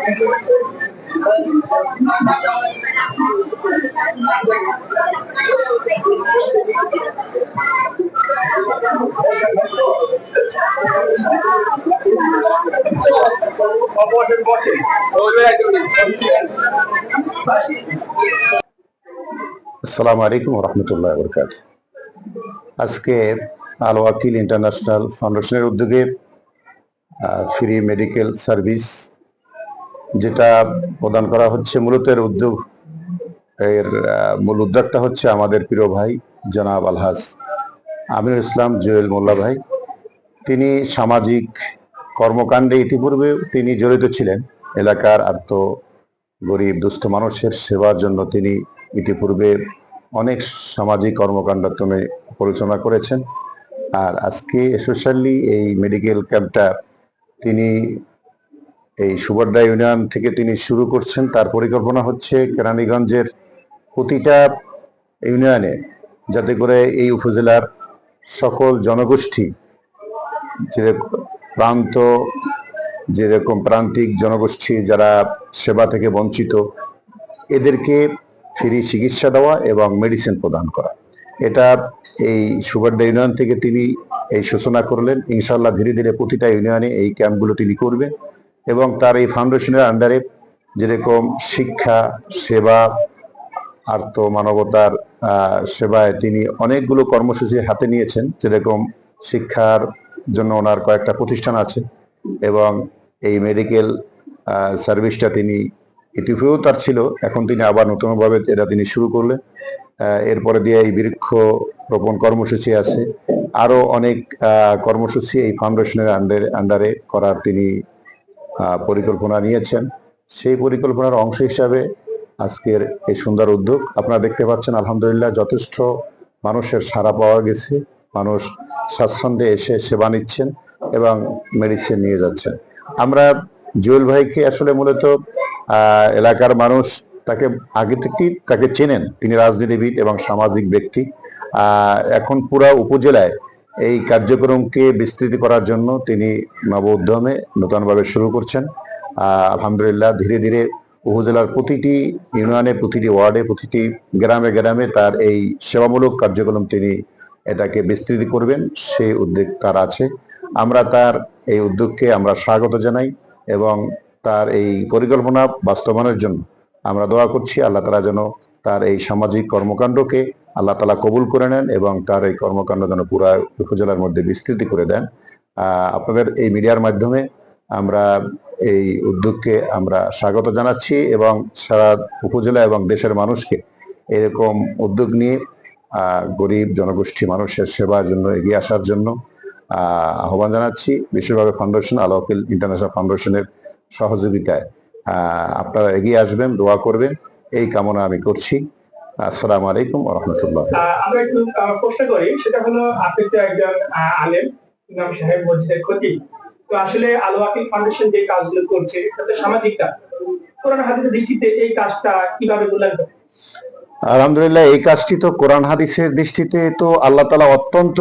আসসালামু আলাইকুম রহমতুল্লাহ বরকাত। আজকে আল ওয়াকিল ইন্টারন্যাশনাল ফাউন্ডেশনের উদ্যোগে ফ্রি মেডিকেল সার্ভিস যেটা প্রদান করা হচ্ছে, মূলত এর উদ্যোগ এর মূল উদ্যোক্তা হচ্ছে আমাদের প্রিয় ভাই জনাব আলহাজ আমিনুল ইসলাম জুয়েল মোল্লা ভাই। তিনি সামাজিক কর্মকাণ্ডে ইতিপূর্বে তিনি জড়িত ছিলেন। এলাকার আর্ত গরিব দুস্থ মানুষের সেবার জন্য তিনি ইতিপূর্বে অনেক সামাজিক কর্মকাণ্ড তিনি পরিচালনা করেছেন। আর আজকে স্পেশালি এই মেডিকেল ক্যাম্পটা তিনি এই সুবর্ডা ইউনিয়ন থেকে তিনি শুরু করছেন। তার পরিকল্পনা হচ্ছে কেরানীগঞ্জের প্রতিটা ইউনিয়নে, যাতে করে এই উপজেলার সকল জনগোষ্ঠী যেরকম প্রান্তিক জনগোষ্ঠী যারা সেবা থেকে বঞ্চিত, এদেরকে ফ্রি চিকিৎসা দেওয়া এবং মেডিসিন প্রদান করা। এটা এই সুবর্ডা ইউনিয়ন থেকে তিনি এই সূচনা করলেন। ইনশাল্লাহ ধীরে ধীরে প্রতিটা ইউনিয়নে এই ক্যাম্পগুলো তিনি করবেন এবং তার এই ফাউন্ডেশনের আন্ডারে যেরকম শিক্ষা সেবা আর্ত মানবতার সেবায় তিনি অনেকগুলো কর্মসূচি হাতে নিয়েছেন। যেরকম শিক্ষার জন্য ওনার কয়েকটা প্রতিষ্ঠান আছে এবং এই মেডিকেল সার্ভিসটা তিনি ইতিপূর্বেও তার ছিল, এখন তিনি আবার নতুনভাবে এটা তিনি শুরু করলেন। এরপরে দিয়ে এই বৃক্ষ রোপণ কর্মসূচি আছে, আরো অনেক কর্মসূচি এই ফাউন্ডেশনের আন্ডারে করার তিনি পরিকল্পনা নিয়েছেন। সেই পরিকল্পনার অংশ হিসাবে আজকের এই সুন্দর উদ্যোগ আপনারা দেখতে পাচ্ছেন। আলহামদুলিল্লাহ যথেষ্ট মানুষের সাড়া পাওয়া গেছে, মানুষ স্বাচ্ছন্দ্যে এসে সেবা নিচ্ছেন এবং মেডিসিন নিয়ে যাচ্ছেন। আমরা জুয়েল ভাইকে আসলে মূলত এলাকার মানুষ তাকে আগে থেকেই তাকে চেনেন। তিনি রাজনীতিবিদ এবং সামাজিক ব্যক্তি। এখন পুরা উপজেলায় এই কার্যক্রমকে বিস্তৃত করার জন্য তিনি নব উদ্যমে নতুনভাবে শুরু করছেন। আলহামদুলিল্লাহ ধীরে ধীরে উপজেলার প্রতিটি ইউনিয়নে, প্রতিটি ওয়ার্ডে, প্রতিটি গ্রামে গ্রামে তার এই সেবামূলক কার্যক্রম তিনি এটাকে বিস্তৃত করবেন, সেই উদ্যোগ তার আছে। আমরা তার এই উদ্যোগকে আমরা স্বাগত জানাই এবং তার এই পরিকল্পনা বাস্তবায়নের জন্য আমরা দোয়া করছি আল্লাহ তাআলা যেন তার এই সামাজিক কর্মকাণ্ডকে আল্লাহ তাআলা কবুল করে নেন এবং তার এই কর্মকাণ্ড যেন পুরা উপজেলার মধ্যে বিস্তৃতি করে দেন। আপনাদের এই মিডিয়ার মাধ্যমে আমরা এই উদ্যোগকে আমরা স্বাগত জানাচ্ছি এবং সারা উপজেলা এবং দেশের মানুষকে এরকম উদ্যোগ নিয়ে গরিব জনগোষ্ঠী মানুষের সেবার জন্য এগিয়ে আসার জন্য আহ্বান জানাচ্ছি। বিশেষভাবে ফাউন্ডেশন আল ওয়াকিল ইন্টারন্যাশনাল ফাউন্ডেশনের সহযোগিতায় আপনারা এগিয়ে আসবেন, দোয়া করবেন, এই কামনা আমি করছি। আসসালামু আলাইকুম ওয়া রাহমাতুল্লাহ। আমরা একটু প্রশ্ন করি, সেটা হলো আপনি তো একজন আলেম, ইমাম সাহেব, মসজিদের খতিব। তো আসলে আল ওয়াকিল ফাউন্ডেশন যে কাজগুলো করছে এটা সামাজিক কাজ। কোরআন হাদিসের দৃষ্টিতে এই কাজটা কিভাবে মূল্যায়ন করেন? আলহামদুলিল্লাহ এই কাজটি তো কোরআন হাদিসের দৃষ্টিতে তো আল্লাহ তাআলা অত্যন্ত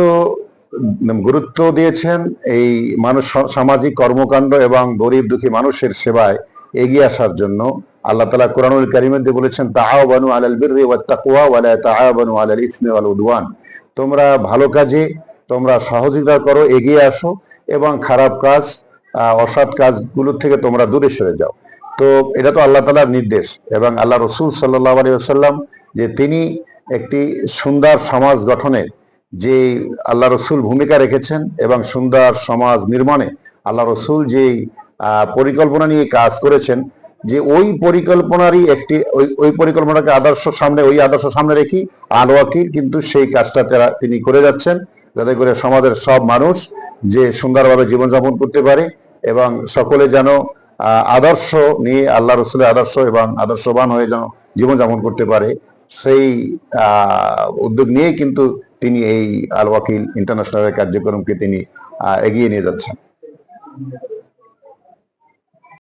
গুরুত্ব দিয়েছেন। এই মানুষ সামাজিক কর্মকাণ্ড এবং গরিব দুঃখী মানুষের সেবায় এগিয়ে আসার জন্য আল্লাহ তাআলা কোরআনুল কারীমে বলেছেন, তাআওয়ানু আলাল বিররি ওয়াত তাকওয়া ওয়া লা তাআওয়ানু আলাল ইসমি ওয়াল উদওয়ান। তোমরা ভালো কাজে তোমরা সহযোগিতা করো, এগিয়ে আসো এবং খারাপ কাজ অসৎ কাজগুলোর থেকে তোমরা দূরে সরে যাও। তো এটা তো আল্লাহ তাআলার নির্দেশ এবং আল্লাহ রাসূল সাল্লাল্লাহু আলাইহি ওয়াসাল্লাম যে তিনি একটি সুন্দর সমাজ গঠনে যে আল্লাহ রসুল ভূমিকা রেখেছেন এবং সুন্দর সমাজ নির্মাণে আল্লাহ রসুল যে পরিকল্পনা নিয়ে কাজ করেছেন, যে ওই পরিকল্পনারই একটি ওই পরিকল্পনাকে ওই আদর্শ সামনে রেখে আল ওয়াকিল কিন্তু সেই কাজটা তিনি করে যাচ্ছেন, যাতে করে সমাজের সব মানুষ যে সুন্দরভাবে জীবনযাপন করতে পারে এবং সকলে যেন আদর্শ নিয়ে আল্লাহ রসুলের আদর্শ এবং আদর্শবান হয়ে যেন জীবনযাপন করতে পারে, সেই উদ্যোগ নিয়ে কিন্তু তিনি এই আল ওয়াকিল ইন্টারন্যাশনালের কার্যক্রমকে তিনি এগিয়ে নিয়ে যাচ্ছেন।